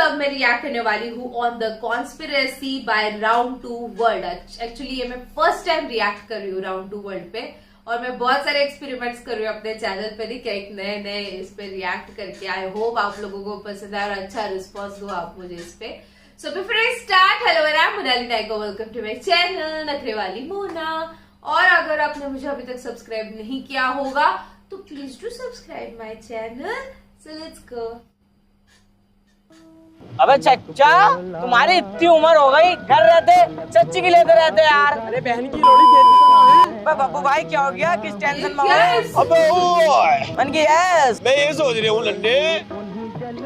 अब मैं रिएक्ट करने वाली हूँ on the conspiracy by round 2 world. Actually ये मैं फर्स्ट टाइम रिएक्ट कर रही हूँ राउंड 2 वर्ल्ड पे, और मैं बहुत सारे एक्सपेरिमेंट्स कर रही हूँ अपने चैनल पे भी, एक नए नए इस पे रिएक्ट करके। आई होप आप लोगों को पसंद आए और अच्छा रिस्पॉन्स दो आप मुझे इस पे। So before I start, hello I am Monali Naiko, welcome to my channel Nakhre Wali Mona. और अगर आपने मुझे अभी तक सब्सक्राइब नहीं किया होगा तो please do subscribe my channel. So let's go. अबे चच्चा, तुम्हारी इतनी उम्र हो गई, घर रहते चच्ची की लेते रहते यार। अरे बहन की लोड़ी दे दी तो ना है। बब्बू भाई क्या हो गया, किस टेंशन में Yes. हो? अबे ओए, मन की यस। मैं ये सोच रही हूँ लंडे,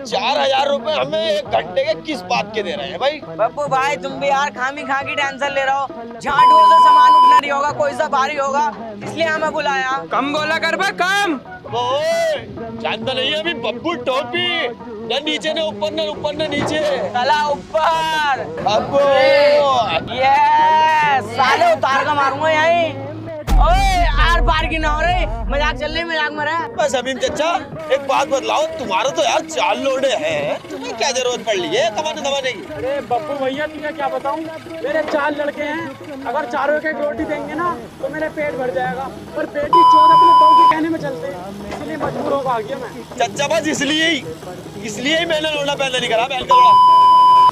4,000 रुपए हमें 1 घंटे के किस बात के दे रहे हैं भाई? बब्बू भाई तुम भी यार खामी खा की टेंशन ले रहे हो। झाड़ू से सामान उठना नहीं होगा, कोई सा भारी होगा, इसलिए हमें बुलाया। कम बोला कर बे, कम। ओए, जानता नहीं है अभी बब्बू टोपी, न नीचे न ऊपर, न ऊपर न नीचे, चला ऊपर। अबो यस, साले उतार का मारूंगा यहीं। ओए आर पार की ना हो रही, मजाक चल रही, मजाक में रहा। बस अमीन चचा, एक बात बतलाओ, तुम्हारा तो यार 4 लोडे हैं, तुम्हें क्या जरूरत पड़ रही है कमाने दमाने की? अरे बब्बू भैया तुझे क्या बताऊं, मेरे 4 लड़के हैं, अगर चारों एक रोटी देंगे ना तो मेरा पेट भर जाएगा, पर बेटी चोर अपने बहू के कहने में चलते हैं, इसलिए मजबूर होकर आ गया मैं। चचा बस इसलिए ही मैंने लोड़ा पैदा नहीं करा, बहन का लोड़ा।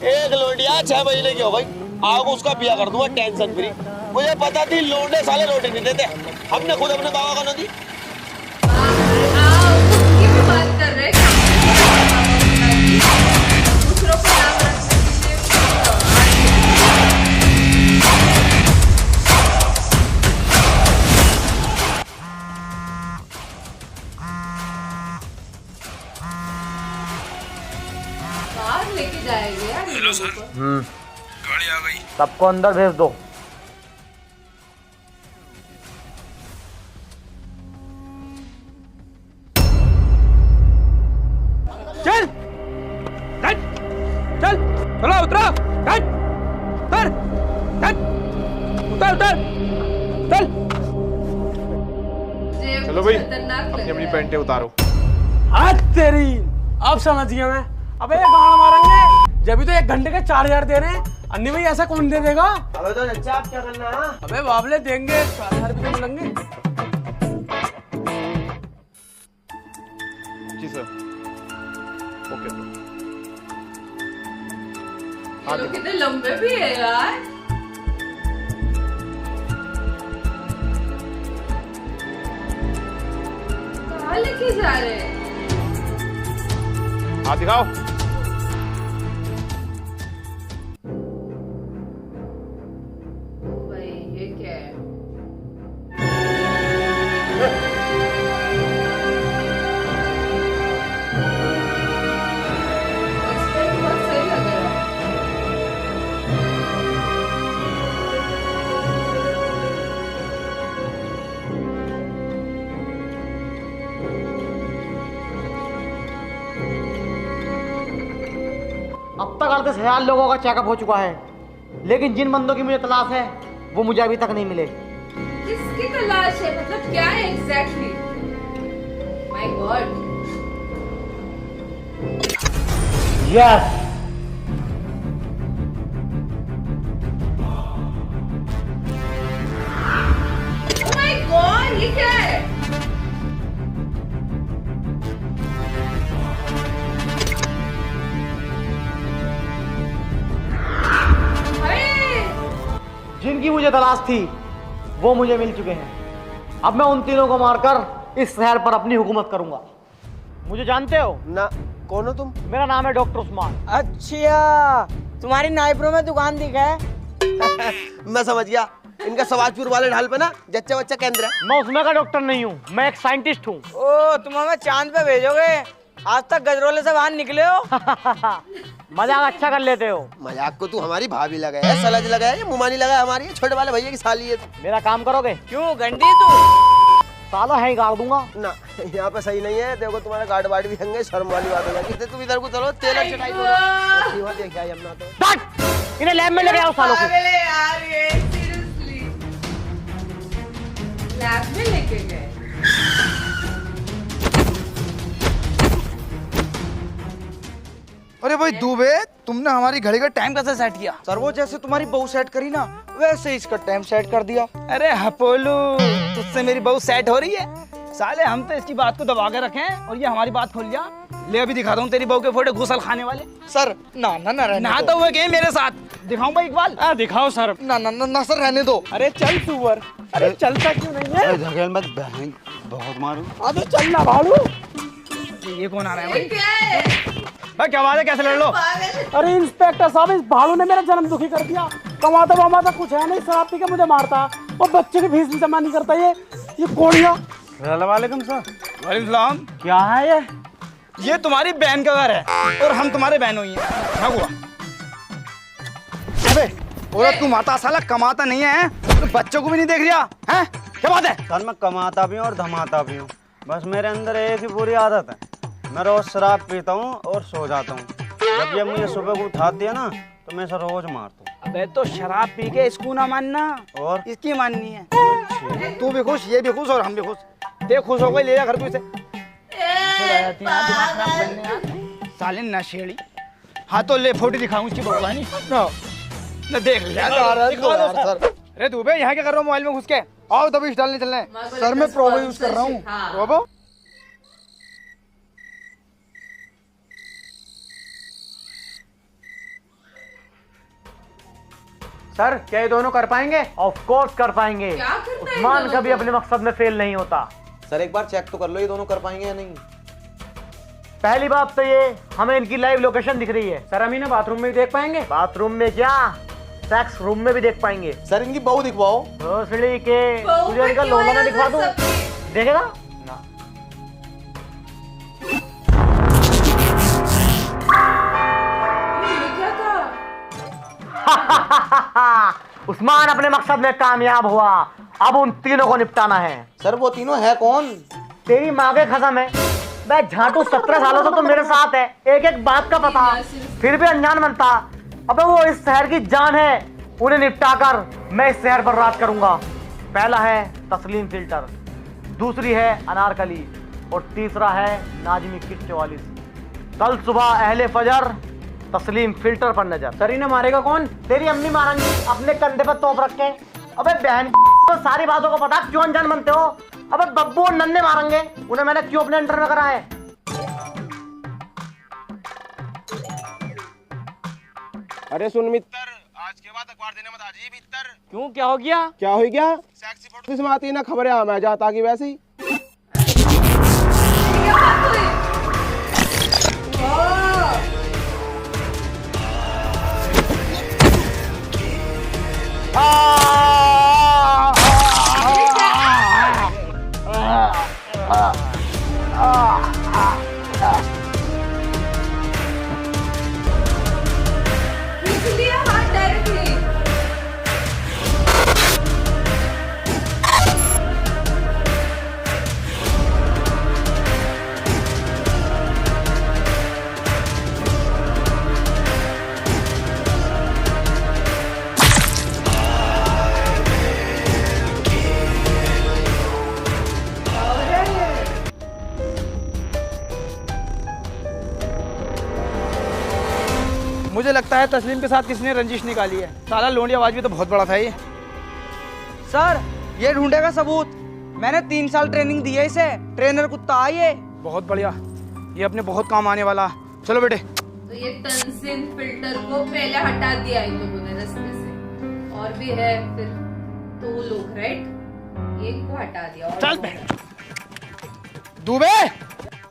1 लोडिया 6 महीने की हो गई, आग उसका बिया कर दूंगा टेंशन फ्री। मुझे पता थी लोडे साले रोटी नहीं देते, हमने खुद अपने बाबा को न दी। उसकी भी बात कर रहे हैं, दूसरों को नाम रखने बाहर लेके जाएंगे यार। हेलो सर, गाड़ी आ गई। सबको अंदर भेज दो। चल चल चल, चलो उतरो, चल उतर, चल उतर उतर, चल। चलो भाई, अपनी अपनी पेंटें उतारो। आज तेरी, अब समझ गया मैं। अबे ये गाड़ मारेंगे, जब भी तो 1 घंटे के 4,000 दे रहे हैं। अन्नी भाई ऐसा कौन दे देगा? अबे तो चच्चा आप क्या करना है? अबे बाबले देंगे, 4,000 रुपये मिलेंगे। जी सर, ओके सर। ये लोग कितने लंबे भी है यार। कहाँ लेके जा रहे हैं? हाँ दिखाओ। भाई ये क्या है? एक्सपेरिमेंट बहुत सही लग रहा है। अब तक 38,000 लोगों का चेकअप हो चुका है, लेकिन जिन बंदों की मुझे तलाश है वो मुझे अभी तक नहीं मिले। किसकी तलाश है, मतलब क्या है exactly? My God. Yes, oh my God, ये क्या है? अरे जिनकी मुझे तलाश थी वो मुझे मिल चुके हैं। अब मैं उन तीनों को मारकर इस शहर पर अपनी हुकूमत करूंगा। मुझे जानते हो ना, कौन हो तुम? मेरा नाम है डॉक्टर उस्मान। अच्छा, तुम्हारी नाइप्रो में दुकान दिखा है? मैं समझ गया, इनका सवाजपुर वाले ढाल पे ना जच्चा बच्चा केंद्र है। मैं उसमें का डॉक्टर नहीं हूँ, मैं एक साइंटिस्ट हूँ। ओ तुम हमें चांद पे भेजोगे? आज तक गजरोले से बाहर निकले हो। मजाक अच्छा कर लेते हो। मजाक को तू हमारी भाभी लगा है, सलज लगा है, ये मुमानी लगा है हमारी, छोटे वाले भैया की साली है तू। मेरा काम करोगे? क्यों गंडी तू? साला है ही गाड़ दूंगा ना, यहाँ पे सही नहीं है, देखो तुम्हारे गार्ड वार्ड भी होंगे, शर्म वाली बात हो जाएगी। तुम इधर को चलो, टेलर चटाई दो। देखा है अपना तो। इन्हें लैब में लेके आओ सालों को। अरे यार ये सीरियसली लैब में लेके गए। अरे भाई दुबे, तुमने हमारी घड़ी का टाइम कैसे सेट किया? सर वो जैसे तुम्हारी बहू सेट करी ना, वैसे इसका टाइम सेट कर दिया। अरे हपोलू, तुझसे मेरी बहू सेट हो रही है? साले हम तो इसकी बात को दबा के रखे हैं और ये हमारी बात खोल लिया। ले अभी दिखाता हूँ तेरी बहू के फोटो घुसल खाने वाले। सर ना ना ना रहने ना दो। तो हुए गए मेरे साथ, दिखाऊं भाई इकबाल? दिखाओ सर। ना ना ना ना सर रहने दो। अरे चल सुअर, अरे चलता क्यों नहीं है? धकेल मत बहन, बहुत मारू। अबे चल ना भालू। ये कौन आ रहा है भाई? क्या है? भाई क्या बात है, कैसे लड़ लो? अरे इंस्पेक्टर साहब, इस भालू ने मेरा जन्म दुखी कर दिया। कमाता वमाता कुछ है नहीं, शराब पी के मुझे मारता और बच्चे की फीस भी जमा नहीं करता। ये कोड़िया। वालेकुम सर। वालेकुम सलाम। क्या है ये तुम्हारी बहन का घर है और हम तुम्हारे बहनों ही हैं। क्या हुआ? अबे औरत तू माता, साला कमाता नहीं है तो बच्चों को भी नहीं देख रहा है? क्या बात है? सर मैं कमाता भी हूँ और धमाता भी हूँ, बस मेरे अंदर एक ही बुरी आदत है, मैं रोज शराब पीता हूँ और सो जाता हूँ। जब ये मुझे सुबह को उठाती है ना तो मैं इसे रोज मारता हूँ। अबे तो शराब पी के इसको ना मानना और इसकी माननी है। तू भी खुश, ये भी खुश और हम भी खुश। देख खुश हो गई, ले जा घर को इसे। साले नशेड़ी। हाँ तो ले फोटो दिखाऊं इसकी भगवानी ना, देख ले। अरे तू बे यहाँ क्या कर रहा हूँ मोबाइल में घुस के? आओ तभी डालने चलने। सर मैं प्रोबो यूज कर रहा हूँ। हाँ। प्रोबो? सर क्या ये दोनों कर पाएंगे? ऑफ कोर्स कर पाएंगे। क्या करना है उस्मान दोनों कभी को? अपने मकसद में फेल नहीं होता। सर एक बार चेक तो कर लो ये दोनों कर पाएंगे या नहीं। पहली बात तो ये, हमें इनकी लाइव लोकेशन दिख रही है। सर हम इन्हें बाथरूम में भी देख पाएंगे? बाथरूम में क्या, सेक्स रूम में भी देख पाएंगे। सर इनकी बहू दिखवाओ। भोसड़ी के बहू तुझे पे इनका क्यों लोला ना है दिखवा दूं? सब? देखेगा ना? ये क्या था? उस्मान अपने मकसद में कामयाब हुआ, अब उन तीनों को निपटाना है। सर वो तीनों है कौन? तेरी माँ के कसम है, मैं झाटू 17 सालों से तो मेरे साथ है, एक एक बात का पता, फिर भी अनजान बनता। अबे वो इस शहर की जान है, उन्हें निपटाकर मैं इस शहर पर राज करूंगा। पहला है तस्लीम फिल्टर, दूसरी है अनारकली और तीसरा है नाजमी किट 44। कल सुबह अहले फजर तस्लीम फिल्टर पर नजर। सर इन्हें मारेगा कौन? तेरी अम्मी मारेंगी अपने कंधे पर तोप रख के। अबे बहन तो सारी बातों को पता, क्यों अनजान बनते हो? अबे बब्बू और नन्हे मारेंगे, उन्हें मैंने क्यों अपने अंडर में करा है? अरे सुन मित्र, आज के बाद अखबार देने मत आजी भीतर। क्यों क्या हो गया? क्या हो गया? सेक्सी फोटो इसमें आती है ना खबरें, मैं जाता कि वैसे ही। क्या बात हुई? वाह! खींच लिया हाथ डायरेक्टली। मुझे लगता है तस्लीम के साथ किसी ने रंजिश निकाली है। साला लोंडी आवाज भी तो बहुत बड़ा था ये। सर ये ढूंढेगा सबूत, मैंने 3 साल ट्रेनिंग दी है इसे, ट्रेनर कुत्ता है ये। बहुत बढ़िया, ये अपने बहुत काम आने वाला। चलो बेटे। तो ये तंसिन फिल्टर को पहले हटा दिया इन लोगों ने रास्ते से, और भी है फिर 2 लोग, राइट? एक को हटा दिया और चल दो। दुबे,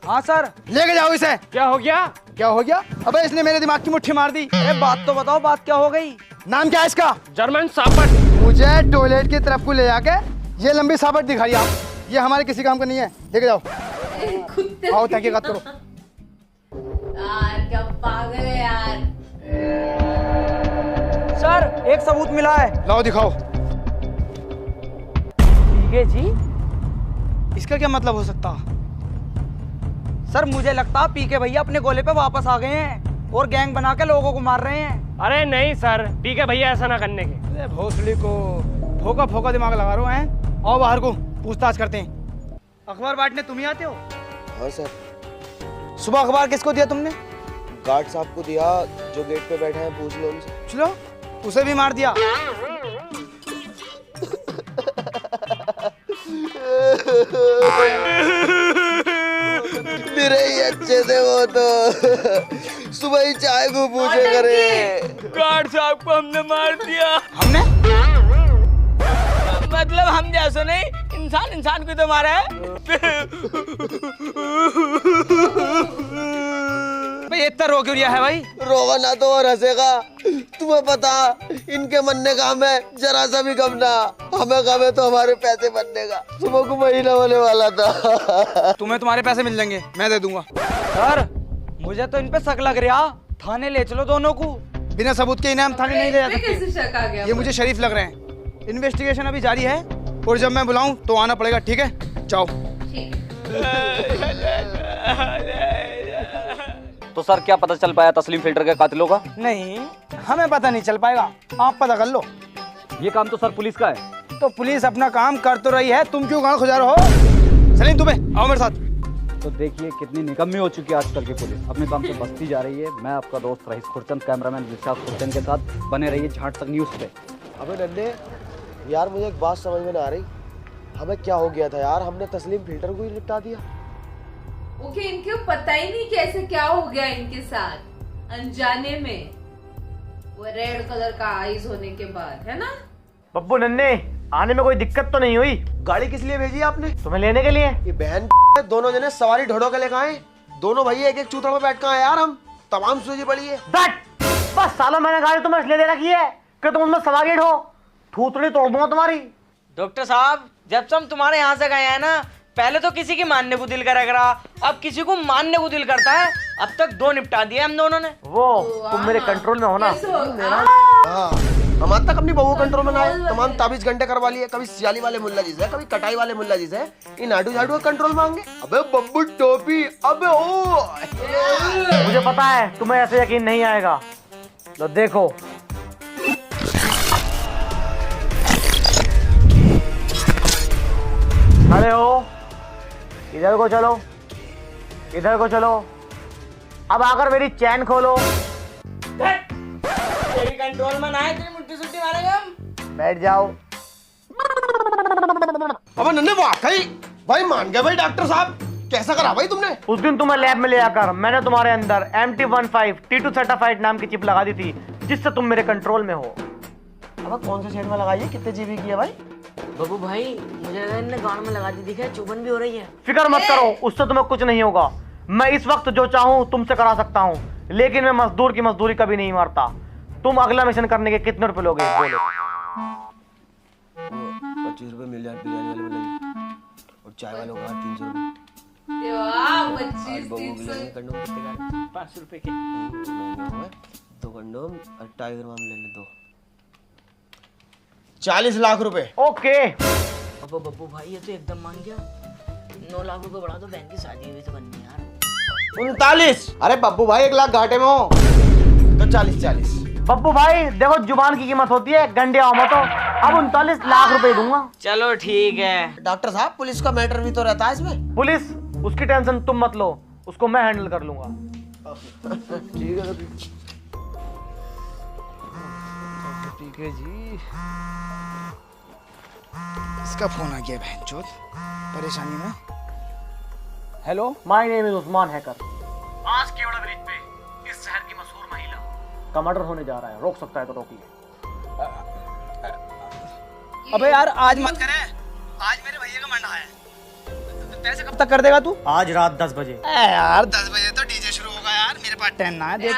हाँ सर। लेके जाओ इसे। क्या हो गया? क्या हो गया? अबे इसने मेरे दिमाग की मुट्ठी मार दी। अरे बात तो बताओ, बात क्या हो गई? नाम क्या है इसका? जर्मन सापट। मुझे टॉयलेट की तरफ को ले जाके ये लंबी साबट दिखाई आप, ये हमारे किसी काम का नहीं है। लेके जाओ, कुत्ते आओ तहकीकात करो। यार क्या पागल है यार। सर एक सबूत मिला है। लाओ दिखाओ। पीके जी? इसका क्या मतलब हो सकता? सर मुझे लगता है पीके भैया अपने गोले पे वापस आ गए हैं और गैंग बना के लोगों को मार रहे हैं। अरे नहीं सर, पीके भैया ऐसा ना करने के। अरे भोसड़ी को फोका फोका दिमाग लगा रहे हैं। आओ बाहर को पूछताछ करते हैं। अखबार बांटने तुम ही आते हो? हाँ सर। सुबह अखबार किसको दिया तुमने? गार्ड साहब को दिया जो गेट पे बैठे हैं, पूछ लो उनसे। चलो उसे भी मार दिया। मेरे ही अच्छे थे वो तो, सुबह ही चाय को पूछे करे। गार्ड साहब को हमने मार दिया। हमने मतलब हम जैसे नहीं, इंसान इंसान को तो मारा है। भाई इतना रो क्यों रिया है भाई? रोगा ना तो और हंसेगा। तुम्हें पता इनके मरने का हमें जरा सा भी गम ना, हमें गम है तो हमारे पैसे बनने का। सुबह को महीना होने वाला था। तुम्हें तुम्हारे पैसे मिल जाएंगे, मैं दे दूंगा। सर मुझे तो इन पे शक लग रहा, थाने ले चलो दोनों को। बिना सबूत के इन्हें हम थाने नहीं ले जा इसमें सकते। कैसे शक आ गया? ये मुझे शरीफ लग रहे हैं। इन्वेस्टिगेशन अभी जारी है और जब मैं बुलाऊं तो आना पड़ेगा, ठीक है? जाओ। ठीक। तो सर क्या पता चल पाया तस्लीम फिल्टर के कातिलों का? नहीं हमें पता नहीं चल पाएगा, आप पता कर लो। ये काम तो सर पुलिस का है। तो पुलिस अपना काम कर तो रही है, तुम क्यों गांड खुजा रहे हो? सलीम तुम्हें आओ मेरे साथ। तो देखिए कितनी निकम्मी हो चुकी है आजकल की पुलिस, अपने काम से बचती जा रही है। मैं आपका दोस्त रईस खुरचंद, कैमरामैन दिलशाद खुरचंद के साथ बने रहिए झांट तक न्यूज़ पे। अबे नन्हे यार, मुझे एक बात समझ में ना आ रही, हमें क्या हो गया था यार? हमने तस्लीम फिल्टर को ही निपटा दिया। ओके, इनको पता ही नहीं कैसे क्या हो गया इनके साथ अनजाने में, वो रेड कलर का आईज होने के बाद, है ना? बब्बू नन्हे, आने में कोई दिक्कत तो नहीं हुई? गाड़ी किस लिए भेजी आपने? तुम्हें लेने के लिए। ये बहन दोनों जने सवारी ढोड़ो के लेकर आए, दोनों भैया एक एक चूतड़ में बैठ कर आए यार। हम तमाम सूझी पड़ी है। बस सालों मैंने गाड़ी तुम्हें इसलिए दे रखी है कि तुम उसमें सवारी हो, थूथड़ी तोड़ दूंगा तुम्हारी। डॉक्टर साहब, जब से हम तुम्हारे यहाँ से गए हैं ना, पहले तो किसी की मानने को दिल करा करा, अब किसी को मानने को दिल करता है। अब तक 2 निपटा दिए हम दोनों ने। वो तुम मेरे कंट्रोल में हो ना। कैसे होगा? हाँ, हम आज तक अपनी बहू कंट्रोल में ना आए, तमाम ताबीज घंटे करवा लिए, कभी सियाली वाले मुल्ला जी से, कभी कटाई वाले मुल्ला जी से, इन आडू झाडू का कंट्रोल मांगे। अबे बब्बू टोपी, अबे ओ मुझे पता है तुम्हें ऐसे यकीन नहीं आएगा। लो देखो, खड़े हो, इधर को चलो, इधर को चलो। अब आकर मेरी चैन खोलो। तेरी कंट्रोल में ना है, तेरी मुट्ठी सुट्टी मारेंगे हम। बैठ जाओ। अबे नन्हे वाकई भाई मान गए भाई डॉक्टर साहब, कैसा करा भाई तुमने? उस दिन तुम्हें लैब में ले आकर मैंने तुम्हारे अंदर MT15 T2 सर्टिफाइड नाम की चिप लगा दी थी, जिससे तुम मेरे कंट्रोल में हो। अब कौन से शहर में लगाई है, कितने जीबी की है भाई? बबू भाई, मुझे इनने गांड में लगा दी, दिखा है चुभन भी हो रही है। फिक्र मत करो, उससे तुम्हें कुछ नहीं होगा। मैं इस वक्त जो चाहूँ तुमसे करा सकता हूँ, लेकिन मैं मजदूर की मजदूरी कभी नहीं मारता। तुम अगला मिशन करने के कितने रुपए लोगे बोलो? 25 रुपए मिल जाए बिरयानी वाले वाले, और चाय वाले होगा 300 रुपए। वाह, 25-300 कंडोम 500 रुपए के 2 कंडोम और टाइगर माम ले ले 2, 40 लाख रुपए। ओके। अब बब्बू भाई ये तो एकदम मान गया। 9 लाख रुपए बढ़ा दो, बहन की शादी हुई तो बननी यार। 39। अरे बब्बू भाई 1 लाख घाटे में हो तो 40। बब्बू भाई देखो, जुबान की कीमत होती है, गंडे आओ मत। अब 39 लाख रुपए दूंगा। चलो ठीक है। डॉक्टर साहब, पुलिस का मैटर भी तो रहता है इसमें। पुलिस, उसकी टेंशन तुम मत लो, उसको मैं हैंडल कर लूंगा। ठीक है ठीक है जी। इसका फोन आ गया बहनचोद, परेशानी में। Hello, my name is Usman hacker. आज केवड़ा ब्रिज पे इस शहर की मशहूर महिला का मर्डर होने जा रहा है, रोक सकता है तो रोकिए। अबे यार आज मत करे, आज मेरे भैया का मंडा है। पैसे कब तक कर देगा तू? आज रात 10 बजे। यार 10 बजे तो डीजे शुरू होगा यार, मेरे पास टाइम ना है। देख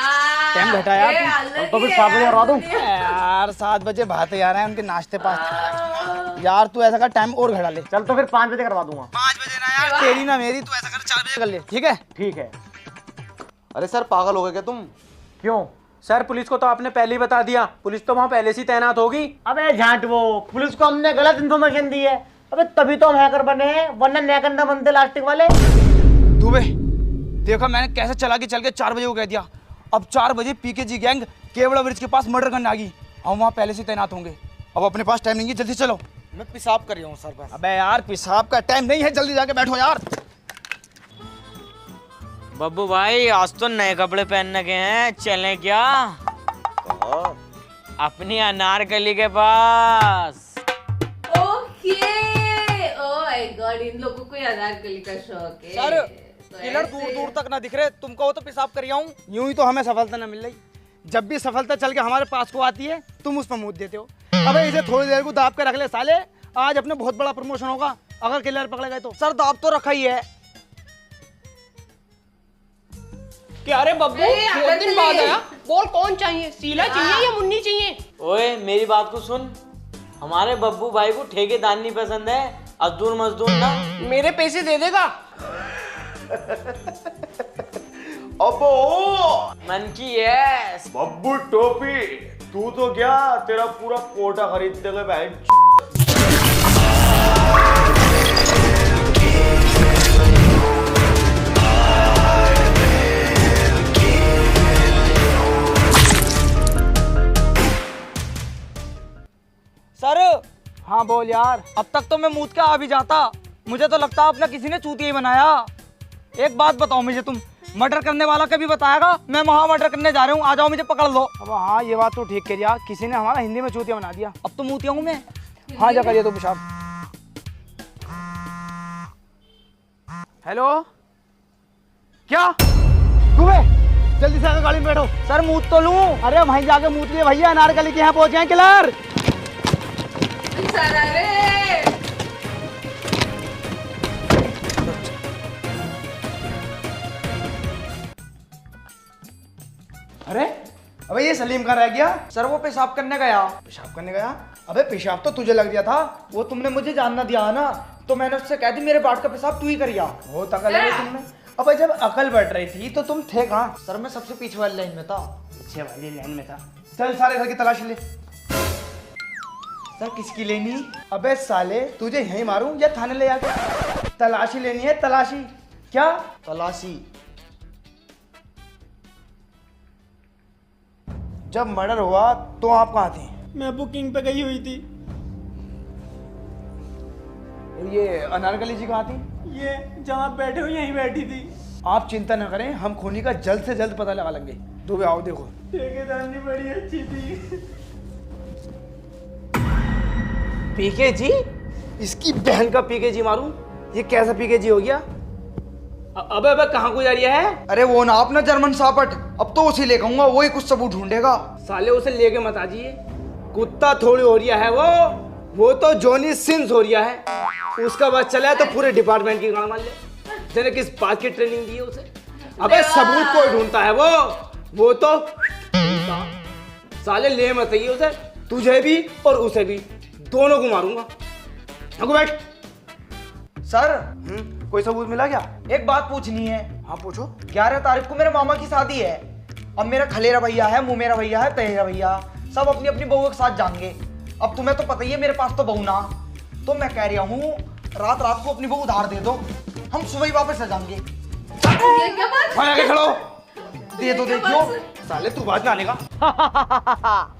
टाइम घटा यार तू। तो फिर 7 बजे करवा दूं? यार 7 बजे भाते यार हैं उनके नाश्ते पास। यार तू ऐसा कर, टाइम और घटा ले। चल तो फिर 5 बजे करवा दूंगा। 5 बजे ना यार, तेरी ना मेरी, तू ऐसा कर 4 बजे कर ले, ठीक है? ठीक है। अरे सर पागल हो गए क्या तुम? क्यों? सर पुलिस को तो आपने पहले ही बता दिया, पुलिस तो वहाँ पहले से ही तैनात होगी। अबे झांट, वो पुलिस को हमने गलत इन्फॉर्मेशन दी है। अबे तभी तो हम हैकर बने हैं, वरना नया कंधा बनते लास्टिक वाले। दुबे देखो मैंने कैसे चला के चल के 4 बजे को कह दिया। अब 4 बजे PKG गैंग केवड़ा ब्रिज के पास मर्डर करने आ गई। हम वहाँ पहले से तैनात होंगे। अब अपने पास टाइम नहीं है, जल्दी चलो। मैं पेशाब कर रहा हूँ सर बस। अबे यार पेशाब का टाइम नहीं है, जल्दी जाके बैठो यार। बब्बू भाई आज तो नए कपड़े पहनने के हैं, चलें क्या? कहाँ? अपनी अनारकली के पास। ओके, ओह माय गॉड, इन लोगों को अनारकली का शौक है। सर, तो किलर ऐसे- दूर दूर तक ना दिख रहे, तुमको वो तो पेशाब कर आऊं। यूं ही तो हमें सफलता ना मिल रही। जब भी सफलता चल के हमारे पास को आती है तुम उस पर मुंह देते हो। अबे इसे थोड़ी देर को दाब के रख ले साले, आज अपने बहुत बड़ा प्रमोशन होगा अगर किलर पकड़े गए तो। सर दाब तो रखा ही है। क्या रे बब्बू, ए, बहुत दिन बाद आनंद आया। बोल कौन चाहिए, शीला चाहिए या मुन्नी चाहिए? ओए मेरी बात को सुन, हमारे बब्बू भाई को ठेकेदार नहीं पसंद है, अजदूर मजदूर ना। मेरे पैसे दे देगा? अबो मन की यस। बब्बू टोपी, तू तो क्या तेरा पूरा कोटा खरीद देगा बहन। सर हाँ बोल यार। अब तक तो मैं मूत के आ भी जाता, मुझे तो लगता अपना किसी ने चूतिया ही बनाया। एक बात बताओ मुझे, तुम मर्डर करने वाला कभी बताएगा? मैं वहां मर्डर करने जा रहा हूँ, आ जाओ मुझे पकड़ लो। अब हाँ ये बात तो ठीक कह दिया, किसी ने हमारा हिंदी में चूतिया बना दिया। अब तो मूतिया हूँ मैं। हाँ जा करिए तो पेशाब। हेलो, क्या तुम्हें जल्दी से आकर गाड़ी में बैठो। सर मूत तो लूं। अरे वहीं जाके मूत लिए भैया, अनारकली के यहाँ पहुंचे हैं किलर। सारा रे। अरे अबे ये सलीम कहाँ रह गया? सर वो पेशाब करने गया। पेशाब करने गया? अबे पेशाब तो तुझे लग गया था। वो तुमने मुझे जानना दिया ना, तो मैंने उससे कह दी मेरे बाट का पेशाब तू ही करिया। बहुत अकल है तुमने। अबे जब अकल बढ़ रही थी तो तुम थे कहाँ? सर मैं सबसे पीछे वाली लाइन में था। पीछे वाली लाइन में था। चल सारे घर की तलाशी ले। सर किसकी लेनी? अबे साले तुझे यहीं मारूं या थाने ले जाके? तलाशी लेनी है, तलाशी। क्या तलाशी? जब मर्डर हुआ तो आप कहाँ थे? मैं बुकिंग पे गई हुई थी। और ये अनारकली जी कहाँ थी? ये जहाँ बैठे हो यहीं बैठी थी। आप चिंता न करें, हम खूनी का जल्द से जल्द पता लगा लेंगे। दुबे आओ देखो। ठेकेदारनी बड़ी अच्छी थी। पीके जी? इसकी बहन का पीके जी मारूं? ये कैसा पीके जी हो गया? अबे अबे कहाँ को जा रही है? अरे वो ना अपना जर्मन सापट, अब तो उसी ले कहूंगा, वही कुछ सबूत ढूंढेगा। साले उसे लेके मत आजिए, कुत्ता थोड़ी हो रिया है वो तो जॉनी सिंस हो रिया है। उसका बस चला है तो पूरे डिपार्टमेंट की गाड़ मार ले। जने किस बात की ट्रेनिंग दी है उसे? अबे सबूत कोई ढूंढता है वो तो साले ले मत आइए उसे, तुझे भी और उसे भी, दोनों को मारूंगा। रुको बैठ। सर कोई सबूत मिला क्या? एक बात पूछनी है। हाँ पूछो। 11 तारीख को मेरे मामा की शादी है। अब मेरा खलेरा भैया है, मुमेरा भैया है, तहेरा भैया, सब अपनी अपनी बहू के साथ जाएंगे। अब तुम्हें तो पता ही है मेरे पास तो बहू ना, तो मैं कह रहा हूँ रात रात को अपनी बहू उधार दे दो, हम सुबह ही वापस आ जाएंगे। ये क्या बात? वहाँ आके खड़ो, दे दो देखियो। साले तू बात ना आने का।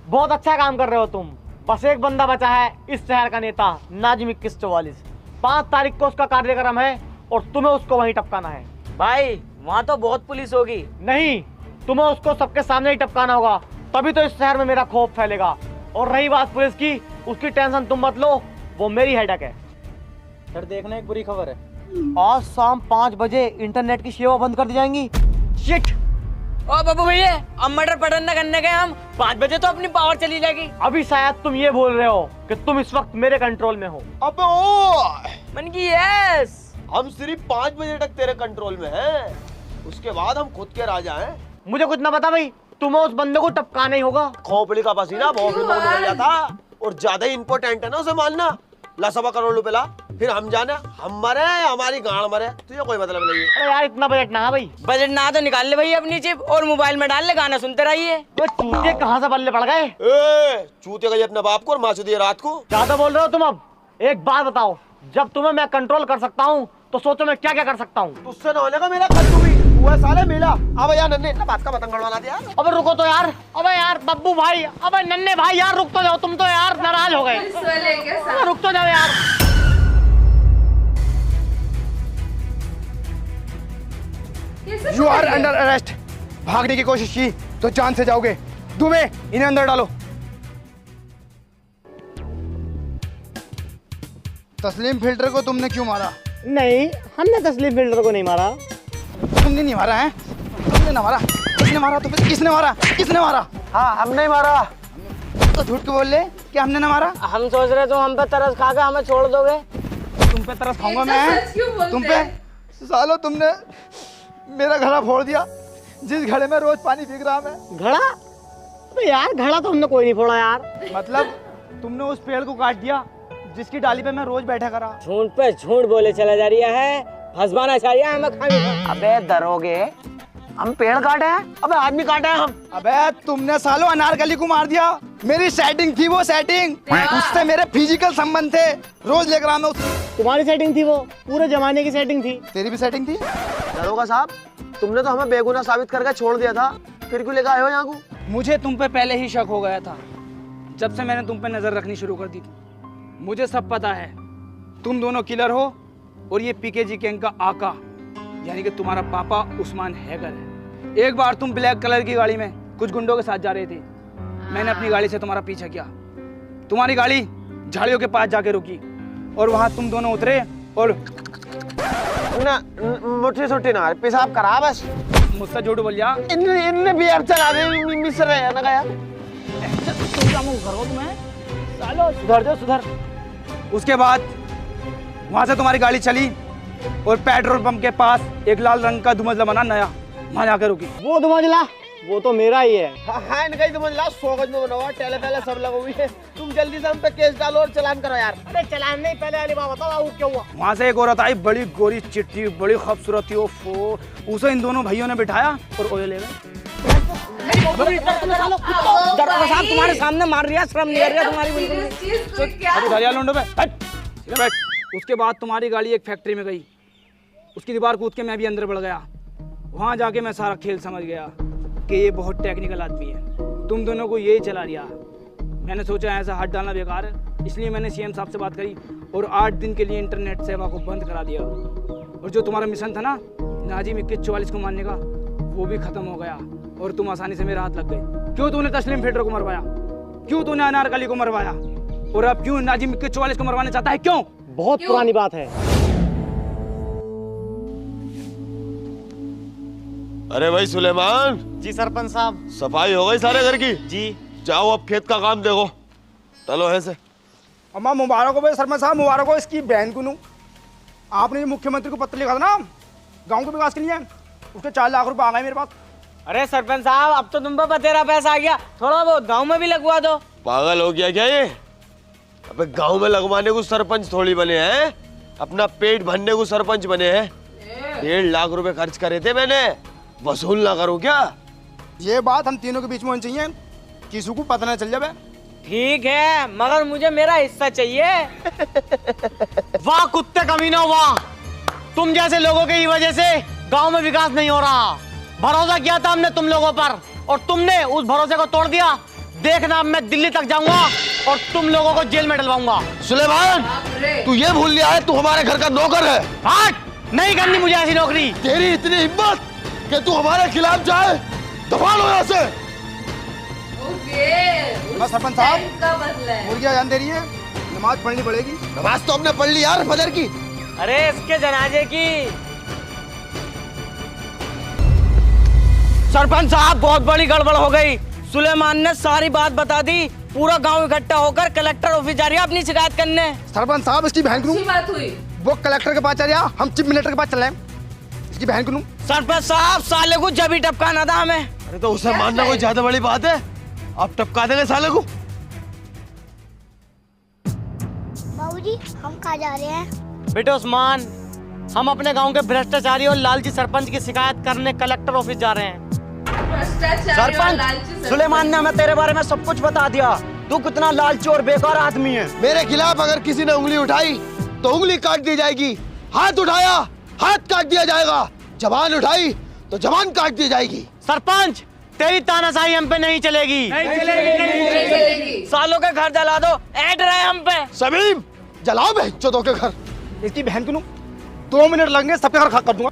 बहुत अच्छा काम कर रहे हो तुम। बस एक बंदा बचा है इस शहर का नेता, नाजिम 2144। 5 तारीख को उसका कार्यक्रम है और तुम्हें उसको वहीं टपकाना है। भाई वहाँ तो बहुत पुलिस होगी। नहीं, तुम्हें उसको सबके सामने ही टपकाना होगा, तभी तो इस शहर में मेरा खौफ फैलेगा। और रही बात पुलिस की, उसकी टेंशन तुम मत लो, वो मेरी हेडक है। सर देखना एक बुरी खबर है। आज शाम 5 बजे इंटरनेट की सेवा बंद कर दी जाएंगी। शिट! ओ बाबू भैया, अब मर्डर पटन न करने गए हम, 5 बजे तो अपनी पावर चली जाएगी। अभी शायद तुम ये बोल रहे हो कि तुम इस वक्त मेरे कंट्रोल में हो। अबे ओ मन की यस। हम सिर्फ 5 बजे तक तेरे कंट्रोल में हैं, उसके बाद हम खुद के राजा हैं। मुझे कुछ ना पता भाई, तुम्हें उस बंदे को टपकाना ही होगा। खोपड़ी का पसीना बहुत ही निकल जाता, और ज्यादा ही इंपॉर्टेंट है ना उसे मानना। ला 1.25 करोड़ रुपए ला, फिर हम जाने, हम मरे हमारी गाड़ मरे, तुझे कोई मतलब नहीं है। अरे यार इतना बजट ना है भाई। बजट ना तो निकाल ले भैया अपनी चिप और मोबाइल में डाल ले, गाना सुनते रहिए। वो चूतिए कहाँ से बल्ले पड़ गए? चूते गई अपने बाप को और मार दिए रात को। ज्यादा बोल रहे हो तुम। अब एक बात बताओ, जब तुम्हें मैं कंट्रोल कर सकता हूँ तो सोचो मैं क्या क्या कर सकता हूँ। तुझसे ना होने का मेरा कद्दू भी हुआ साले मेला। अब यार नन्हे ना बात का पतंग गड़वाना दिया। अबे रुको तो यार, अबे यार बब्बू भाई, अबे नन्हे भाई यार रुक तो जाओ, तुम तो यार नाराज हो गए। पुलिस वाले के साथ। अबे रुक तो जाओ यार। कैसे यू आर पकड़ लिया? Under arrest. भागने की कोशिश की तो जान से जाओगे। दुबे, इन्हें अंदर डालो। तस्लीम फिल्टर को तुमने क्यों मारा? नहीं, हमने तस्लीम फिल्टर को नहीं मारा। तुमने नहीं मारा है? तुमने ना मारा? किसने मारा? तो फिर किसने मारा? किसने मारा? हाँ, हमने ही मारा। तो झूठ के बोल ले कि हमने ना मारा। हम सोच रहे तो हम पे तरस खा के हमें छोड़ दोगे। तुम पे तरस खाऊंगा इतना मैं। सच क्यों बोलते तुम पे हैं? सालो तुमने मेरा घड़ा फोड़ दिया, जिस घड़े में रोज पानी पी रहा मैं। घड़ा? अबे यार, घड़ा तो हमने कोई नहीं फोड़ा यार। मतलब तुमने उस पेड़ को काट दिया जिसकी डाली पे मैं रोज बैठा करा। झूठ पे झूठ बोले चला जा रहा है, हंसवाना चाह रहा है हमें। अबे दरोगे, हम पेड़ काटे हैं? अबे आदमी काटे हैं हम। अबे तुमने सालो अनारकली को मार दिया। मेरी सेटिंग थी वो सेटिंग, उससे मेरे फिजिकल संबंध थे। रोज लेकर आना उसको। तुम्हारी सेटिंग थी वो, पूरे जमाने की सेटिंग थी। तेरी भी सेटिंग थी। दरोगा साहब, तुमने तो हमें बेगुनाह साबित करके छोड़ दिया था, फिर क्यों लेकर आए हो यहाँ को? मुझे तुम पे पहले ही शक हो गया था, जब से मैंने तुम पे नजर रखनी शुरू कर दी थी। मुझे सब पता है, तुम दोनों किलर हो और ये पीकेजी गैंग का आका यानी कि तुम्हारा पापा उस्मान हैकर है। एक बार तुम ब्लैक कलर की गाड़ी में कुछ गुंडों के साथ जा रहे थे। मैंने अपनी गाड़ी से तुम्हारा पीछा किया। तुम्हारी गाड़ी झाड़ियों के पास जाके रुकी और वहां तुम दोनों उतरे और ना मुट्ठी सुट्ठी ना पेशाब करा बस। मुझसे झूठ बोल जा। इनने भी अब चला दे मिस रहे हैं ना गया। सुधर जाओ, सुधर। उसके बाद वहां से तुम्हारी गाड़ी चली और पेट्रोल पंप के पास एक लाल रंग का दुमजला बना नया, वहां जाकर रुकी। वो दुमजला, वो तो मेरा ही है। हाँ इनका ही तो मतलब 100 गज में बना हुआ, टेले पहले सब लगा हुई है। तुम जल्दी से हम पे केस डालो और चलान करो यार। अरे चलान नहीं, पहले वाली बात बताओ क्या हुआ। वहां से एक औरत आई, बड़ी गोरी चिट्टी, बड़ी खूबसूरत थी। ओफो, उसे इन दोनों भाइयों ने बिठाया और ओए ले गए। दरोगा साहब तुम्हारे सामने मार रही है, शर्म नहीं आ रही है तुम्हारी बिल्कुल भी। इस चीज को क्या? अरे धरिया लोंडो पे हट, सीधे बैठ। उसके बाद तुम्हारी गाड़ी एक फैक्ट्री में गई, उसकी दीवार कूद के मैं भी अंदर बढ़ गया। वहां जाके मैं सारा खेल समझ गया कि ये बहुत टेक्निकल आदमी है। तुम दोनों को यही चला दिया। मैंने सोचा ऐसा हाथ डालना बेकार है, इसलिए मैंने सीएम साहब से बात करी और 8 दिन के लिए इंटरनेट सेवा को बंद करा दिया। और जो तुम्हारा मिशन था ना नाजिम 2144 को मारने का, वो भी खत्म हो गया और तुम आसानी से मेरे हाथ लग गए। क्यों तूने तस्लीम फिल्टर को मरवाया? क्यों तूने अनारकली को मरवाया? और अब क्यों नाजिम 2144 को मरवाना चाहता है? क्यों? बहुत पुरानी बात है। अरे भाई सुलेमान। जी सरपंच साहब। सफाई हो गई सारे घर की? जी। जाओ अब खेत का काम देखो। चलो ऐसे। अम्मा मुबारक हो भाई सरपंच साहब, मुबारक हो। इसकी बहन को नू आपने ये मुख्यमंत्री को पत्र लिखा था ना गांव के विकास के लिए, उसके 4 लाख रुपए आ गए मेरे पास। अरे सरपंच साहब, अब तो तुम पे बतेरा पैसा आ गया, थोड़ा बहुत गांव में भी लगवा दो। पागल हो गया क्या ये? अबे गांव में लगवाने को सरपंच थोड़ी बने हैं, अपना पेट भरने को सरपंच बने हैं। 1.5 लाख रुपए खर्च करे थे मैंने, वसूल ना करूं क्या? ये बात हम तीनों के बीच में होनी चाहिए, किसी को पता ना चल जाए। ठीक है, मगर मुझे मेरा हिस्सा चाहिए। वाह कुत्ते कमीनो वाह, तुम जैसे लोगों की वजह से गांव में विकास नहीं हो रहा। भरोसा किया था हमने तुम लोगों पर और तुमने उस भरोसे को तोड़ दिया। देखना अब मैं दिल्ली तक जाऊंगा और तुम लोगों को जेल में डलवाऊंगा। सुलेमान, तू ये भूल गया है तू हमारे घर का नौकर है। हट, नहीं करनी मुझे ऐसी नौकरी। तेरी इतनी हिम्मत कि तू हमारे खिलाफ जाए? दबा लो यहाँ से। बस सरपंच साहब, का बदला है। मुर्गियां जान दे रही है, नमाज पढ़नी पड़ेगी। नमाज तो हमने पढ़ ली यार फजर की। अरे इसके जनाजे की। सरपंच साहब, बहुत बड़ी गड़बड़ हो गई। सुलेमान ने सारी बात बता दी। पूरा गांव इकट्ठा होकर कलेक्टर ऑफिस जा रही है अपनी शिकायत करने। सरपंच साहब, इसकी बहन को अच्छी बात हुई। वो कलेक्टर के पास चल रहा, हम चीफ मिनिस्टर के पास चल रहे। इसकी बहन को सरपंच साहब, साले को जब ही टपकाना था हमें। अरे तो उसे मानना कोई ज्यादा बड़ी बात है? आप टपका देंगे साले को। बाबूजी, हम कहाँ जा रहे हैं? बेटे उस्मान, हम अपने गांव के भ्रष्टाचारी और लालची सरपंच की शिकायत करने कलेक्टर ऑफिस जा रहे हैं। सरपंच, सुलेमान ने हमें तेरे बारे में सब कुछ बता दिया। तू कितना लालची और बेकार आदमी है। मेरे खिलाफ अगर किसी ने उंगली उठाई तो उंगली काट दी जाएगी, हाथ उठाया हाथ काट दिया जाएगा, जबान उठाई तो जबान काट दी जाएगी। सरपंच, तेरी तानाशाही हम पे नहीं चलेगी। नहीं चलेगी। सालों के घर जला दो, ऐड रहे हम पे। समीम, जलाओ बहनचोदों के घर। इसकी बहन को 2 मिनट लगेंगे, सबके घर खाक कर दूंगा।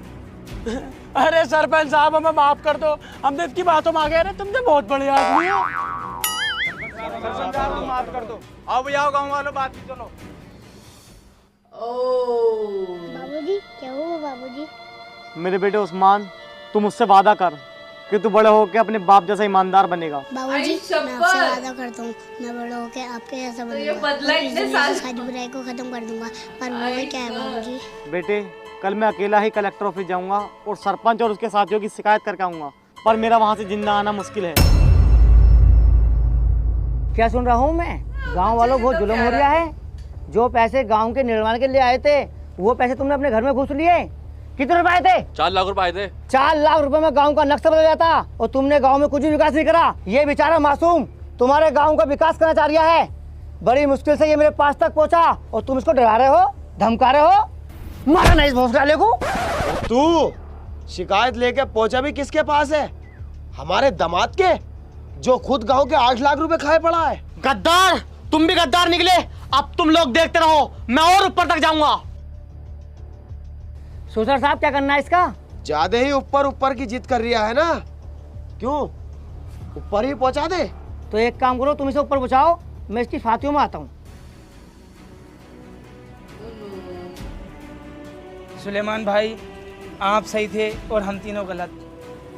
अरे सरपंच साहब हमें माफ कर दो, हमने इतनी बातों में आ गए। तुमसे बहुत बड़े आदमी हो। सरपंच साहब तुम माफ कर दो। आओ भैया आओ, गाँव वालों बात चलो। बाबूजी क्या हुआ बाबूजी? मेरे बेटे उस्मान, तुम मुझसे वादा कर कि तू बड़े होकर अपने बाप जैसा ईमानदार बनेगा। बाबूजी मैं आपसे वादा करता हूँ, मैं बड़ा होकर आपके जैसा ये बनूंगा। बदला इतने साल। सारी बुराई को खत्म कर दूंगा। पर वो क्या है बाबूजी? बेटे कल मैं अकेला ही कलेक्टर ऑफिस जाऊंगा और सरपंच और उसके साथियों की शिकायत करके आऊंगा, पर मेरा वहां से जिंदा आना मुश्किल है। क्या सुन रहा हूँ मैं? गांव वालों बहुत जुल्म हो रहा है। जो पैसे गांव के निर्माण के लिए आए थे, वो पैसे तुमने अपने घर में घुस लिए। कितने रुपए आए थे? 4 लाख रुपए आए थे। 4 लाख रुपए में गांव का नक्शा बदल जाता और तुमने गांव में कुछ भी विकास नहीं करा। ये बेचारा मासूम तुम्हारे गांव का विकास करना चाह रहा है। बड़ी मुश्किल से ये मेरे पास तक पहुंचा और तुम इसको डरा रहे हो, धमका रहे हो। मारा नहीं इस भोसले को। तू शिकायत लेके पहुंचा भी किसके पास है? हमारे दामाद के, जो खुद गांव के 8 लाख रुपए खाए पड़ा है। गद्दार, तुम भी गद्दार निकले। अब तुम लोग देखते रहो, मैं और ऊपर तक जाऊंगा। सोसर साहब क्या करना है इसका? ज्यादा ही ऊपर ऊपर की जिद कर रहा है ना, क्यों ऊपर ही पहुंचा दे। तो एक काम करो, तुम इसे ऊपर पहुंचाओ, मैं इसकी फातियों में आता हूँ। सुलेमान भाई आप सही थे और हम तीनों गलत।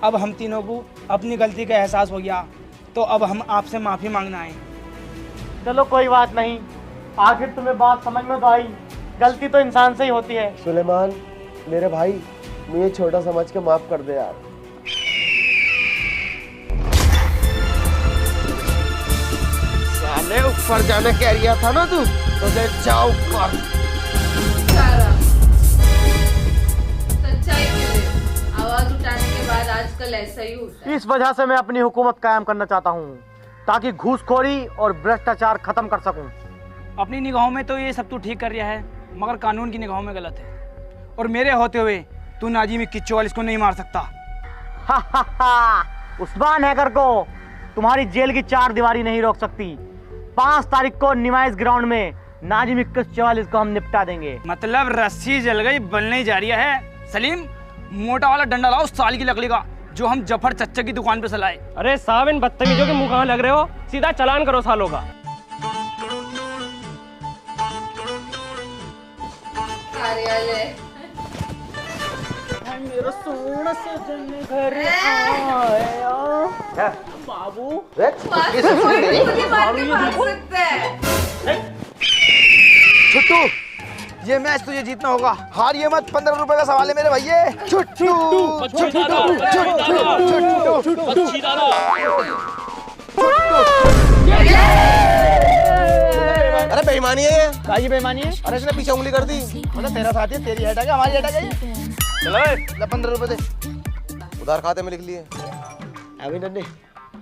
अब हम तीनों को अपनी गलती का एहसास हो गया, तो अब हम आपसे माफी मांगना है। चलो कोई बात नहीं, आखिर तुम्हें बात समझ में तो आई। गलती तो इंसान से ही होती है। सुलेमान मेरे भाई, मुझे छोटा समझ के माफ कर दे यार। साले ऊपर जाने कह रहा था ना तू, तो दे जाओ ऊपर। सच्चाई के लिए आवाज उठाने के बाद आजकल ऐसा ही होता है। इस वजह से मैं अपनी हुकूमत कायम करना चाहता हूँ, ताकि घूसखोरी और भ्रष्टाचार खत्म कर सकूं। अपनी निगाहों में तो ये सब तू ठीक कर रहा है, मगर कानून की निगाहों में गलत है। और मेरे होते हुए तू नाजिम किच्चोवालिस को नहीं मार सकता। उस्मान हैकर को तुम्हारी जेल की 4 दीवारी नहीं रोक सकती। 5 तारीख को निमाइश ग्राउंड में नाजिम 44 को हम निपटा देंगे। मतलब रस्सी जल गई, बनने जा रही है। सलीम मोटा वाला डंडा लाओ साल की लकड़ी का, जो हम जफर चच्चा की दुकान पे सलाए। अरे साहब इन बदतमीजों के मुंह कहाँ लग रहे हो? सीधा चालान करो सालों का। कार्यालय मेरा सोना सजन घर आया बाबू। छुट्टू, ये मैच तुझे जीतना होगा। हार ये मत, 15 रुपए का सवाल है मेरे भैया। छुट्टू अरे बेईमानी है ये। काजी बेईमानी है? अरे इसने पीछे उंगली कर दी। मतलब तेरा साथी है, तेरी हेड है, हमारी हेड है। चलो ले 15 रुपए दे। उधार खाते में लिख लिए। अभी नन्हे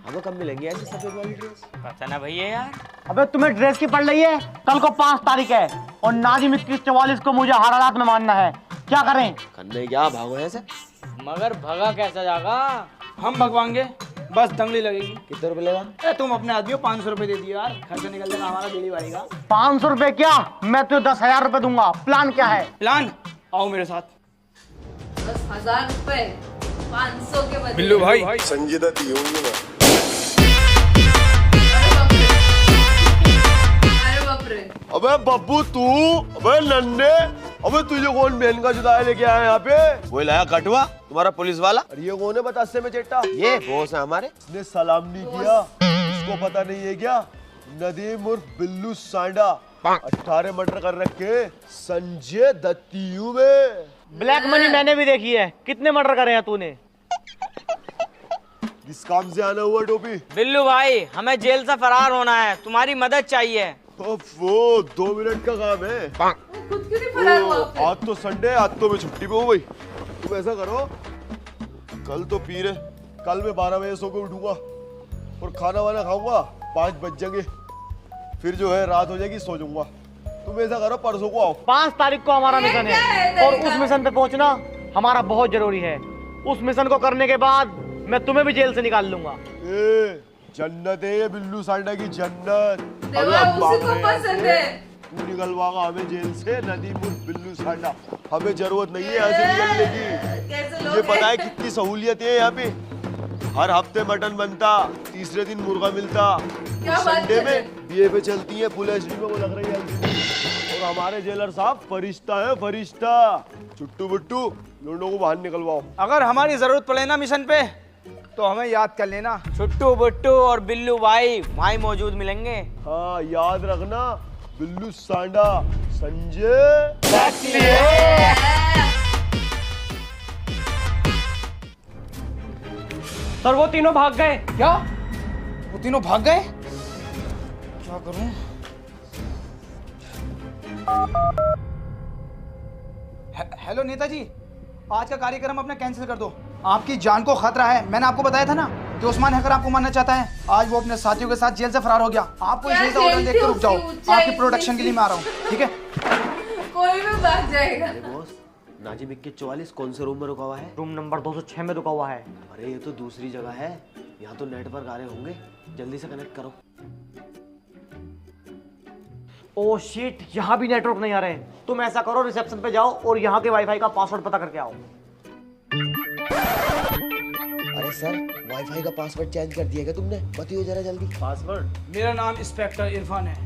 हमें कब मिलेंगी ऐसी सफेद वाली ड्रेस? पता ना भैया यार। अबे तुम्हें ड्रेस की पड़ रही है? कल को 5 तारीख है और नाजिम 44 को मुझे हर हालात में मानना है। क्या करें? खन्ने क्या भागो ऐसे? मगर भगा कैसा जाएगा? हम भगवाएंगे, बस दंगली लगेगी। कितने रुपए लेगा? तुम अपने आदमी को 500 रुपए दे दियो यार, खर्चा निकल जाएगा हमारा, डेली बढ़ेगा। 500 रुपए क्या, मैं तुझे 10,000 रुपए दूंगा। प्लान क्या है? प्लान, आओ मेरे साथ। 10,000 रुपए 500 के बदले। बिल्लू भाई संजय दत्त होंगे ना। अरे बाप रे। अबे बब्बू तू, अबे नन्हे, अबे तुझे कौन बहन का जुदाई लेके आया यहाँ पे? वो लाया कटवा तुम्हारा पुलिस वाला। अरे ये कौन है बतासे में चेट्टा? ये बॉस है हमारे। इसने सलाम नहीं किया, इसको पता नहीं है क्या? नदीम उर्फ बिल्लू सांडा 18 मर्डर कर रखे संजय दत्तियों में। ब्लैक मनी मैंने भी देखी है। कितने मर्डर करे हैं तूने? किस काम से आना हुआ टोपी? बिल्लू भाई हमें जेल से फरार होना है, तुम्हारी मदद चाहिए। वो 2 मिनट का काम है। खुद क्यों नहीं फरार हुआ? आज तो संडे, आज तो मैं छुट्टी पे हूँ भाई। तुम ऐसा करो, कल तो पीर है, कल मैं 12 बजे सो के उठूंगा और खाना वाना खाऊंगा, 5 बज जाएंगे, फिर जो है रात हो जाएगी, सो जाऊंगा। तुम ऐसा करो परसों को आओ। 5 तारीख को हमारा मिशन है और उस मिशन पे पहुंचना हमारा बहुत जरूरी है। उस मिशन को करने के बाद मैं तुम्हें भी जेल से निकाल लूंगा। जन्नत है ये बिल्लू सांडा की जन्नत। देवा उसी को पसंद है। तू निकलवागा हमें जेल से, नदीम उर्फ बिल्लू सांडा। हमें जरूरत नहीं है यहाँ से निकलने की। कैसे मुझे लोग पता है हैं? कितनी सहूलियत है यहाँ पे। हर हफ्ते मटन बनता, तीसरे दिन मुर्गा मिलता, क्या और बात संडे कर रहे में बीए पे चलती है, फुल एचडी में वो लग रही है LCD। और हमारे जेलर साहब फरिश्ता है, फरिश्ता। चुट्टू बुट्टू लोगों को बाहर निकलवाओ। अगर हमारी जरूरत पड़े ना मिशन पे तो हमें याद कर लेना। छुट्टू बुट्टू और बिल्लू भाई वहीं मौजूद मिलेंगे। हाँ याद रखना, बिल्लू सांडा, संजय। सर वो तीनों भाग गए। क्या वो तीनों भाग गए? क्या करूं? हेलो नेताजी, आज का कार्यक्रम अपना कैंसिल कर दो। आपकी जान को खतरा है। मैंने आपको बताया था ना कि उस्मान हैकर आपको मारना चाहता है। आज वो अपने साथियों के साथ जेल से फरार हो गया। आपको क्या इसे होटल जेल देख के थी रुक जाओ। उसकी ऊंचाई आपकी प्रोटेक्शन के लिए मैं आ रहा हूँ, ठीक है? कोई भी भाग जाएगा। अरे बॉस, नाजिम 2144 कौन से रूम में रुका हुआ है? रूम नंबर 206 में रुका हुआ है। अरे ये तो दूसरी जगह है, यहाँ तो नेटवर्क आ रहे होंगे, जल्दी से कनेक्ट करो। ओ शिट, यहाँ भी नेटवर्क नहीं आ रहे। तुम ऐसा करो, रिसेप्शन पे जाओ और यहाँ के वाईफाई का पासवर्ड पता करके आओ। अरे सर, वाईफाई का पासवर्ड चेंज कर दिया क्या तुमने? बताइए जरा जल्दी। पासवर्ड? मेरा नाम इंस्पेक्टर इरफान है।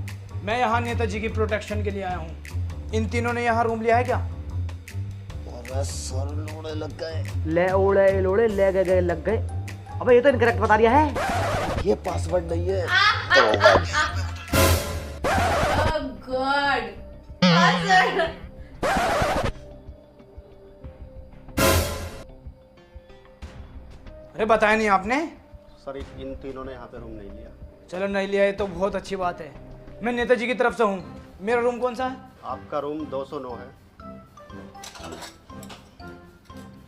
मैं यहाँ नेताजी की प्रोटेक्शन के लिए आया हूँ। इन तीनों ने यहाँ रूम लिया है क्या? अरे सर, लोड़े लग गए। ले ओड़े लोड़े ले गए लग गए। अबे ये तो इनकरेक्ट बता दिया है। ये पासवर्ड नहीं है। गॉड। अरे बताया नहीं आपने? सर इन तीनों ने यहाँ पे रूम नहीं लिया। चलो नहीं लिया है तो बहुत अच्छी बात है। मैं नेताजी की तरफ से हूँ। मेरा रूम कौन सा है? आपका रूम 209 है।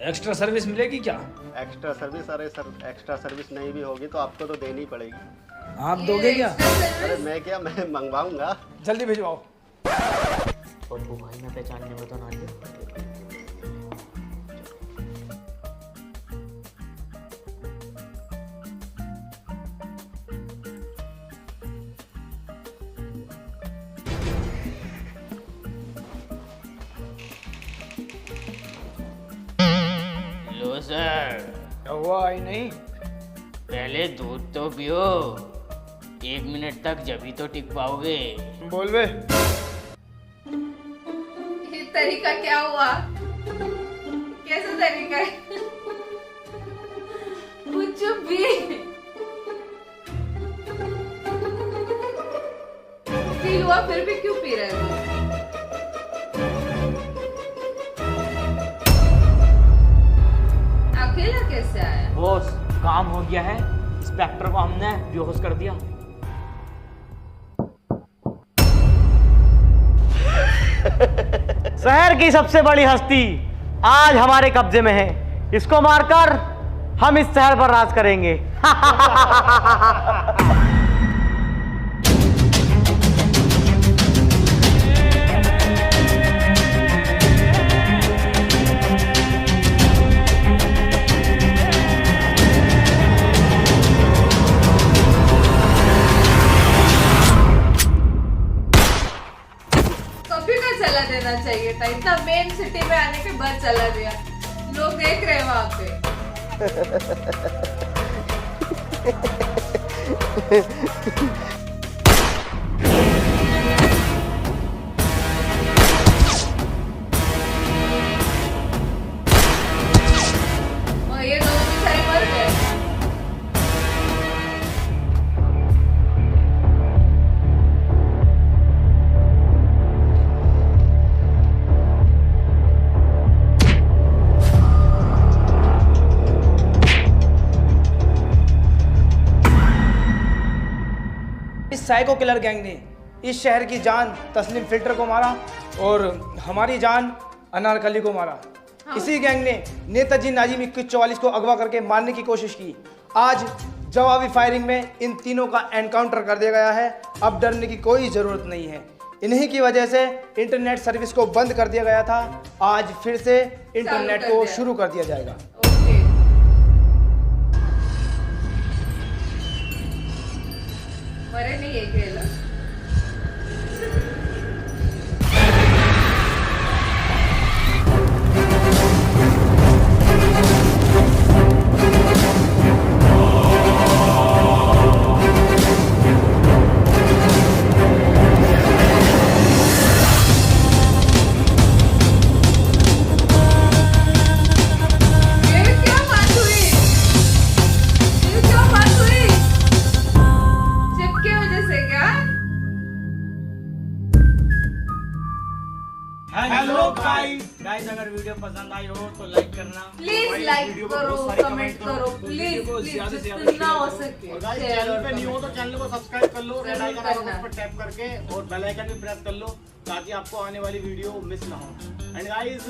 एक्स्ट्रा सर्विस मिलेगी क्या? Extra service? अरे सर, एक्स्ट्रा सर्विस नहीं भी होगी तो आपको तो देनी ही पड़ेगी। आप दोगे क्या? अरे मैं क्या, मैं मंगवाऊंगा। जल्दी भिजवाओ। बब्बू भाई मैं पहचानने में तो ना लिया। लो सर। क्या हुआ? आई नहीं? पहले दूध तो पियो, 1 मिनट तक जब ही तो टिक पाओगे। बोल बे। ये तरीका क्या हुआ? कैसा तरीका है? कुछ भी फील हुआ फिर भी क्यों पी रहे हो? अकेला कैसे आया? बॉस काम हो गया है। इंस्पेक्टर को हमने बेहोश कर दिया। शहर की सबसे बड़ी हस्ती आज हमारे कब्जे में है। इसको मारकर हम इस शहर पर राज करेंगे। चला देना चाहिए था। इतना मेन सिटी में आने के बाद चला दिया। लोग देख रहे हैं वहां पे। और ये दोनों बेचारे मर गए। इस साइको किलर गैंग ने इस शहर की जान तस्लीम फिल्टर को मारा और हमारी जान अनारकली को मारा। इसी गैंग ने नेताजी नाजिम 2144 को अगवा करके मारने की कोशिश की। आज जवाबी फायरिंग में इन तीनों का एनकाउंटर कर दिया गया है। अब डरने की कोई ज़रूरत नहीं है। इन्हीं की वजह से इंटरनेट सर्विस को बंद कर दिया गया था। आज फिर से इंटरनेट को शुरू कर दिया जाएगा। मरे नहीं है खेला। गाइस अगर वीडियो पसंद आई हो तो लाइक करना, प्लीज लाइक करो, कमेंट करो, प्लीज प्लीज जितना हो सके। चैनल पे न्यू हो तो चैनल को सब्सक्राइब कर लो, रेड आइकन आएगा उस पर टैप करके, और बेल आइकन भी प्रेस कर लो ताकि आपको आने वाली वीडियो मिस ना हो। एंड गाइस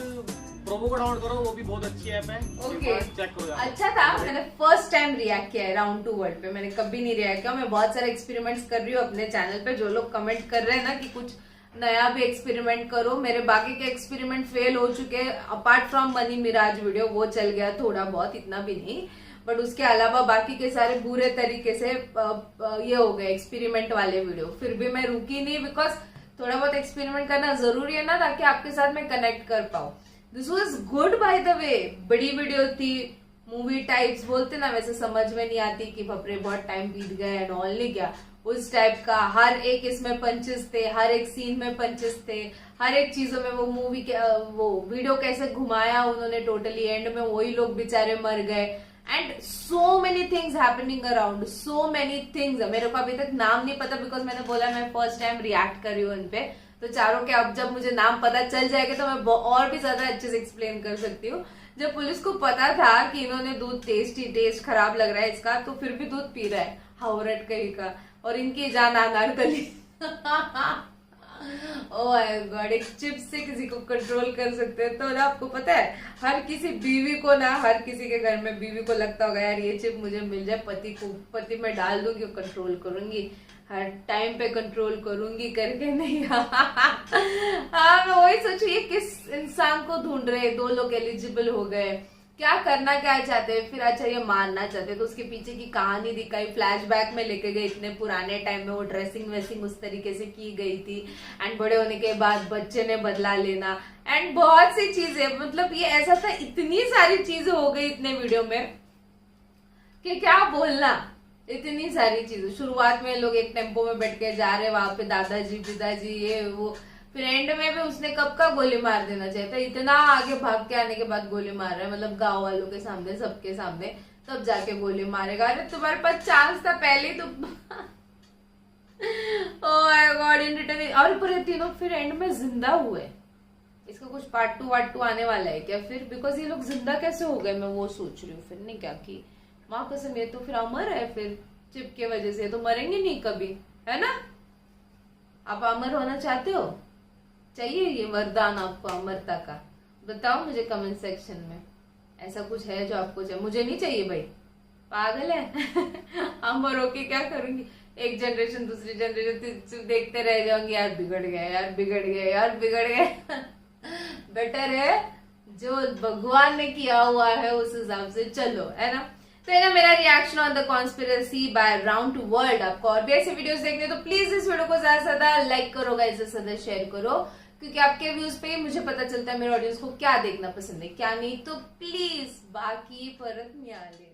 प्रोमो को डाउनलोड करो, वो भी बहुत अच्छी ऐप है। ओके, चेक करो। अच्छा था, मैंने फर्स्ट टाइम रिएक्ट किया है राउंड 2 वर्ल्ड पे, मैंने कभी नहीं रिएक्ट किया। मैं बहुत सारे एक्सपेरिमेंट्स कर रही हूँ अपने चैनल पे। जो लोग कमेंट कर रहे हैं ना कि कुछ नया भी एक्सपेरिमेंट करो, मेरे बाकी के एक्सपेरिमेंट फेल हो चुके हैं। Apart from money mirage video, वो चल गया थोड़ा बहुत, इतना भी नहीं, बट उसके अलावा बाकी के सारे बुरे तरीके से ये हो गए एक्सपेरिमेंट वाले वीडियो। फिर भी मैं रुकी नहीं, बिकॉज थोड़ा बहुत एक्सपेरिमेंट करना जरूरी है ना, ताकि आपके साथ मैं कनेक्ट कर पाऊँ। This was good by the way, बड़ी वीडियो थी, मूवी टाइप्स बोलते ना, वैसे समझ में नहीं आती कि बापरे बहुत टाइम बीत गया एंड ऑल, नहीं क्या उस टाइप का। हर एक इसमें पंचेस थे, हर एक सीन में पंचेस थे, हर एक चीजों में वो मूवी के वो वीडियो कैसे घुमाया उन्होंने टोटली, एंड में वही लोग बेचारे मर गए, and so many things happening around, so many things. मेरे को अभी तक नाम नहीं पता, बिकॉज मैंने बोला मैं फर्स्ट टाइम रिएक्ट कर रही हूँ उन पे, तो चारों के अब जब मुझे नाम पता चल जाएगा तो मैं और भी ज्यादा अच्छे से एक्सप्लेन कर सकती हूँ। जब पुलिस को पता था कि इन्होंने दूध टेस्ट खराब लग रहा है इसका, तो फिर भी दूध पी रहा है हावरट कहीं का, और इनकी जान अनारकली। ओह माय गॉड, एक चिप्स से किसी को कंट्रोल कर सकते हैं। तो ना आपको पता है, हर किसी बीवी को ना, हर किसी के घर में बीवी को लगता होगा यार ये चिप मुझे मिल जाए, पति में डाल दूंगी और कंट्रोल करूंगी, हर टाइम पे कंट्रोल करूंगी करके। नहीं हाँ, मैं वही सोचू ये किस इंसान को ढूंढ रहे। 2 लोग एलिजिबल हो गए, क्या करना क्या चाहते हैं, फिर अच्छा ये मारना चाहते हैं, तो उसके पीछे की कहानी दिखाई, फ्लैशबैक में लेके गए इतने पुराने टाइम में, वो ड्रेसिंग वेसिंग उस तरीके से की गई थी, एंड बड़े होने के बाद बच्चे ने बदला लेना, एंड बहुत सी चीजें, मतलब ये ऐसा था, इतनी सारी चीजें हो गई इतने वीडियो में कि क्या बोलना, इतनी सारी चीजें। शुरुआत में लोग एक टेम्पो में बैठ के जा रहे, वहां पे दादाजी पिताजी ये वो, फिर एंड में भी उसने कब का गोली मार देना चाहिए था, इतना आगे भाग के आने के बाद गोली मार रहा है, मतलब गांव वालों के सामने, सबके सामने, तब जाके गोली मारेगा। अरे तुम्हारे पास चांस था पहले तो। Oh my God, in return. और पर तीनों फिर एंड में जिंदा हुए। इसका कुछ पार्ट 2 आने वाला है क्या फिर? बिकॉज ये लोग जिंदा कैसे हो गए, मैं वो सोच रही हूँ फिर, नहीं क्या कि माँ कसम ये तो फिर अमर है, फिर चिप के वजह से तो मरेंगे नहीं कभी, है ना? आप अमर होना चाहते हो? चाहिए ये वरदान आपको अमरता का? बताओ मुझे कमेंट सेक्शन में, ऐसा कुछ है जो आपको चाहिए? मुझे नहीं चाहिए भाई, पागल है। अमर होके क्या करूंगी? एक जनरेशन दूसरी जनरेशन देखते रह जाऊंगी, यार बिगड़ गए, यार बिगड़ गए, यार बिगड़ गए। बेटर है जो भगवान ने किया हुआ है उस हिसाब से चलो, है ना? तो है ना मेरा reaction on the conspiracy by round two world. आपको और भी ऐसे वीडियोस देखने तो प्लीज इस वीडियो को ज्यादा से ज्यादा लाइक करो, ज्यादा से ज्यादा शेयर करो, क्योंकि आपके व्यूज पे मुझे पता चलता है मेरे ऑडियंस को क्या देखना पसंद है क्या नहीं। तो प्लीज बाकी परत मिळाली।